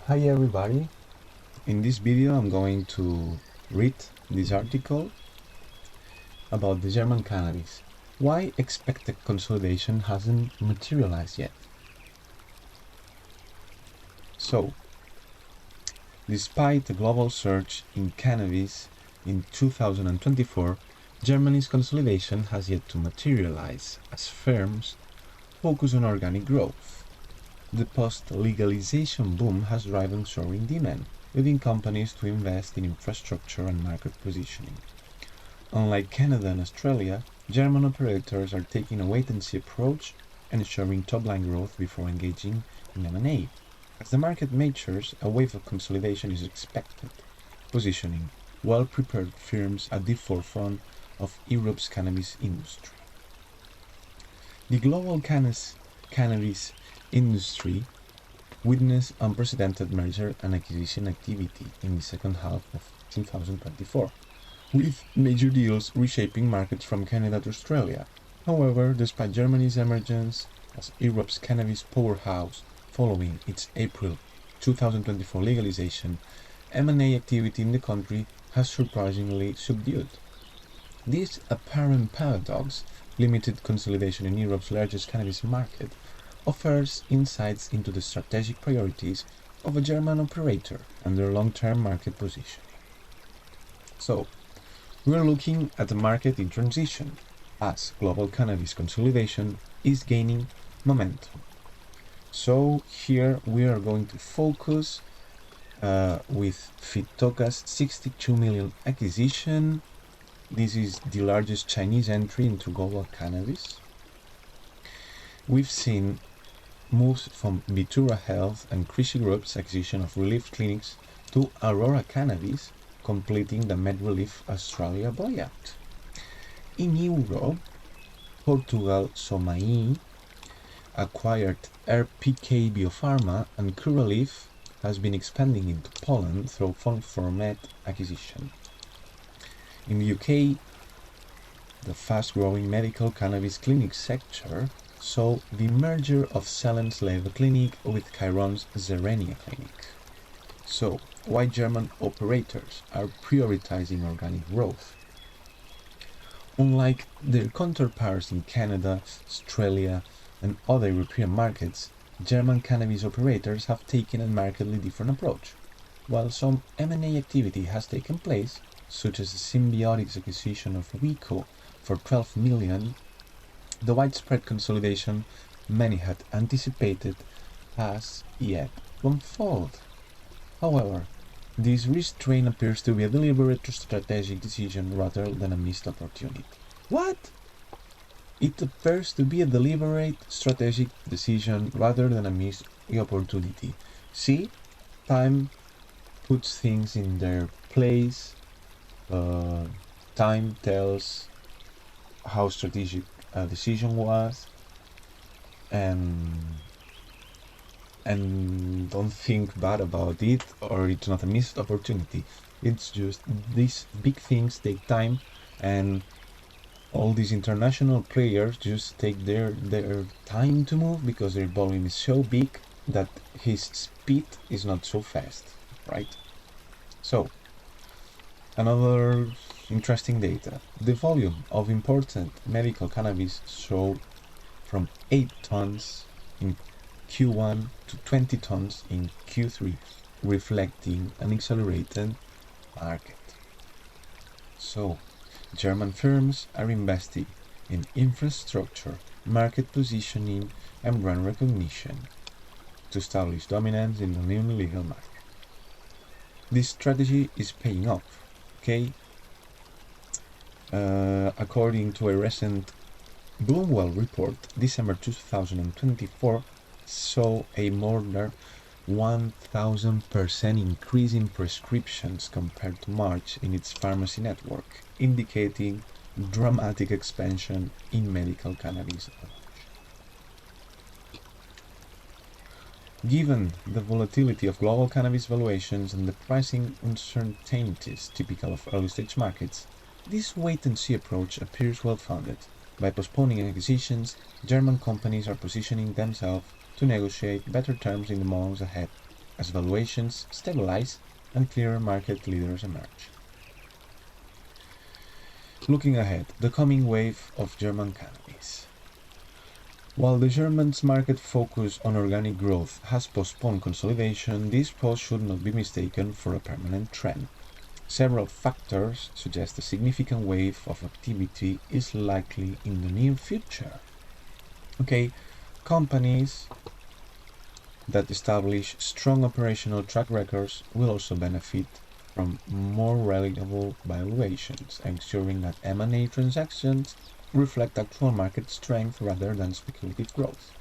Hi everybody. In this video I'm going to read this article about the German cannabis. Why expected consolidation hasn't materialized yet. So, despite the global surge in cannabis in 2024, Germany's consolidation has yet to materialize as firms focus on organic growth. The post-legalization boom has driven soaring demand, leading companies to invest in infrastructure and market positioning. Unlike Canada and Australia, German operators are taking a wait-and-see approach, ensuring top-line growth before engaging in M&A. As the market matures, a wave of consolidation is expected, positioning well-prepared firms at the forefront of Europe's cannabis industry. The global cannabis industry witnessed unprecedented merger and acquisition activity in the second half of 2024, with major deals reshaping markets from Canada to Australia. However, despite Germany's emergence as Europe's cannabis powerhouse following its April 2024 legalization, M&A activity in the country has surprisingly subdued. This apparent paradox, limited consolidation in Europe's largest cannabis market, offers insights into the strategic priorities of a German operator and their long-term market positioning. So, we're looking at a market in transition, as global cannabis consolidation is gaining momentum. So here we are going to focus with Fitoca's 62 million acquisition. This is the largest Chinese entry into global cannabis. We've seen moves from Vitura Health and Krishi Group's acquisition of Relief Clinics to Aurora Cannabis, completing the MedRelief Australia buyout. In Europe, Portugal Somai acquired RPK Biopharma, and Curaleaf has been expanding into Poland through Fund4Med acquisition. In the UK, the fast-growing medical cannabis clinic sector saw the merger of Celent's Leva Clinic with Chiron's Zerenia Clinic. So, why German operators are prioritizing organic growth? Unlike their counterparts in Canada, Australia, and other European markets, German cannabis operators have taken a markedly different approach. While some M&A activity has taken place, such as the Symbiotics acquisition of Wico for 12 million, the widespread consolidation many had anticipated has yet to unfold. However, this restraint appears to be a deliberate strategic decision rather than a missed opportunity. What? It appears to be a deliberate strategic decision rather than a missed opportunity. See, time puts things in their place. Time tells how strategic a decision was, and don't think bad about it, or it's not a missed opportunity. It's just these big things take time, and all these international players just take their time to move because their volume is so big that his speed is not so fast, right? So, another interesting data. The volume of imported medical cannabis sold from 8 tons in Q1 to 20 tons in Q3, reflecting an accelerated market. So, German firms are investing in infrastructure, market positioning, and brand recognition to establish dominance in the new legal market. This strategy is paying off, okay? According to a recent Bloomwell report, December 2024 saw a more than 1,000% increase in prescriptions compared to March in its pharmacy network, indicating dramatic expansion in medical cannabis. Given the volatility of global cannabis valuations and the pricing uncertainties typical of early-stage markets, this wait-and-see approach appears well-founded. By postponing acquisitions, German companies are positioning themselves to negotiate better terms in the months ahead as valuations stabilize and clearer market leaders emerge. Looking ahead, the coming wave of German cannabis. While the German market focus on organic growth has postponed consolidation, this pause should not be mistaken for a permanent trend. Several factors suggest a significant wave of activity is likely in the near future. Okay, companies that establish strong operational track records will also benefit from more reliable valuations, ensuring that M&A transactions reflect actual market strength rather than speculative growth.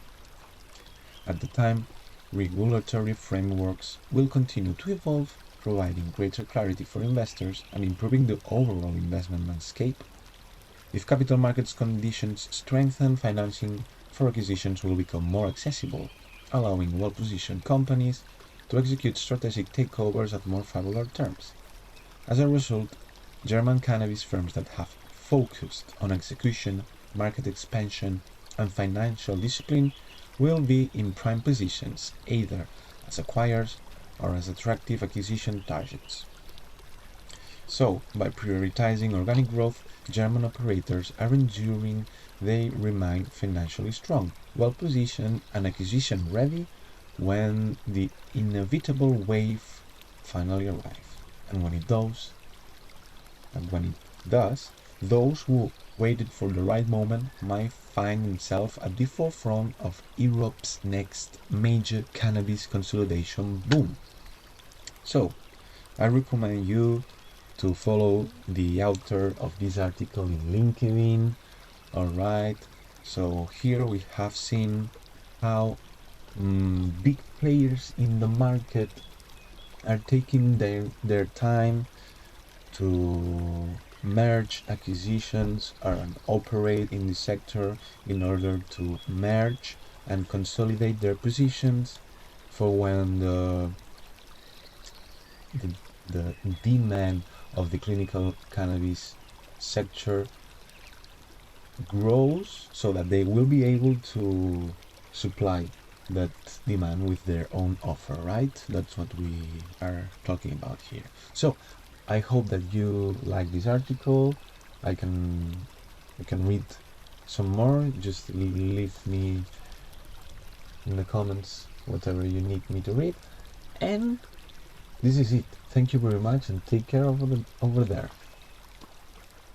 At the time, regulatory frameworks will continue to evolve, providing greater clarity for investors and improving the overall investment landscape. If capital markets conditions strengthen, financing for acquisitions will become more accessible, allowing well-positioned companies to execute strategic takeovers at more favorable terms. As a result, German cannabis firms that have focused on execution, market expansion, and financial discipline will be in prime positions, either as acquirers or as attractive acquisition targets. So, by prioritizing organic growth, German operators are ensuring they remain financially strong, well-positioned, and acquisition-ready when the inevitable wave finally arrives. And when it does, those who waited for the right moment might find themselves at the forefront of Europe's next major cannabis consolidation boom. So, I recommend you to follow the author of this article in LinkedIn. Alright, so here we have seen how big players in the market are taking their time to merge acquisitions and operate in the sector in order to merge and consolidate their positions for when the demand of the clinical cannabis sector grows, so that they will be able to supply that demand with their own offer, right? That's what we are talking about here. So I hope that you like this article. You can read some more. Just leave me in the comments whatever you need me to read. And this is it. Thank you very much and take care over there.